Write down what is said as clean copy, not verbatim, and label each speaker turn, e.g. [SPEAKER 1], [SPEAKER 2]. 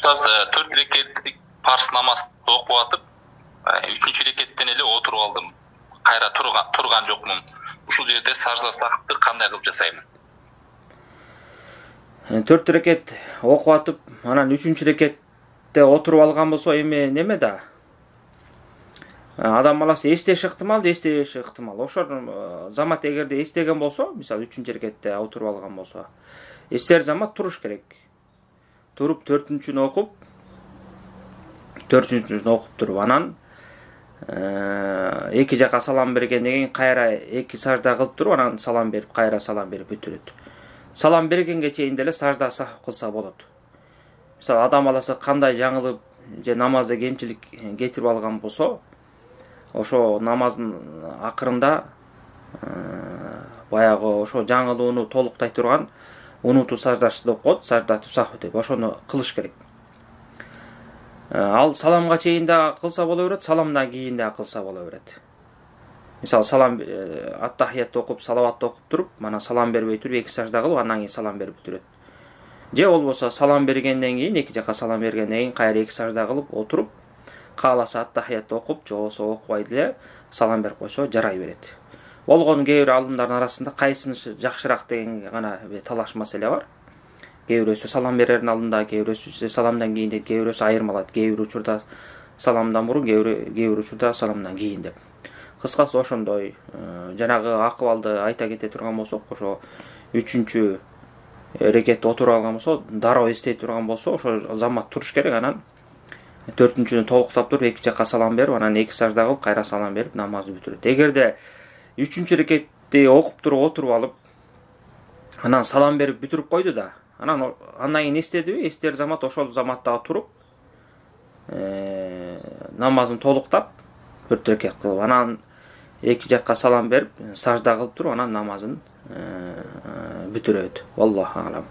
[SPEAKER 1] Ustаз 4 рекеттик парс намазды окуп атып, 3-чү рекеттен эле отуруп алдым. Кайра турган жокмун. Ушул жерде сажда сахвты кандай кылып жасаймын?
[SPEAKER 2] 4 рекет окуп атып, анан 3-чү рекетте отуруп алган болсо эми неме да? Адам баласы эстеши ыктымал, эстеши ыктымал. Ошол замат эгерде эстеген болсо, мисалы 3-чү рекетте отуруп алган болсо, эстер замат туруш керек. Туруп 4-чүнү окуп, туруп анан эки жака салам бергенден кийин кайра эки сажда кылып туруп, анан салам берип, кайра салам берип бүтүрөт. Салам бергенге чейин деле сажда сах кылса болот. Мисалы адам баласы кандай жаңылып же намазда кемчилик кетирип алган болсо, ошо намаздын акырында баягы ошо жаңылууну толуктай турган унуту саждасы деп коет, саждату сахв деп. Ошону кылыш керек. Ал саламга чейин да кылса боло берет, саламдан кийин да кылса боло берет. Мисалы салам ат-тахиятты окуп, салаватты окуп туруп, мана салам бербей туруп эки сажда кылып, андан кийин салам берип бүтүрөт. Же болбосо салам бергенден кийин, эки жака салам бергенден кийин кайра эки сажда кылып отуруп, кааласа ат-тахиятты окуп, же болбосо окубай деле салам берип койсо жарай берет. Болгон кээ бир алымдардын арасында кайсынысы жакшыраак деген гана талаш маселе бар. Кээ бирөөсү салам берердин алдында, кээ бирөөсү саламдан кийин деп, кээ бирөөсү айырмалат. Кээ бир учурда саламдан мурун, кээ бир учурда саламдан кийин деп. Кыскасы ошондой жанагы акыбалды айта кете турган болсок, ошо 3-чү рекетте отуруп алган болсо, дароо эстей турган болсо, ошо замат туруш керек, анан 4-чүнү толуктап туруп, эки жака салам берип, анан эки сажда кылып, кайра салам берип намазды бүтүрөт. Эгерде 3-чү рекетти окуп туруп отуруп алып, анан салам берип бүтүрүп койду да, анан кийин эстедиби, эстер замат ошол заматта туруп, намазын толуктап, 4 рекет кылып, анан эки жакка салам берип, сажда кылып туруп, анан намазын бүтүрөт. Аллаху алам.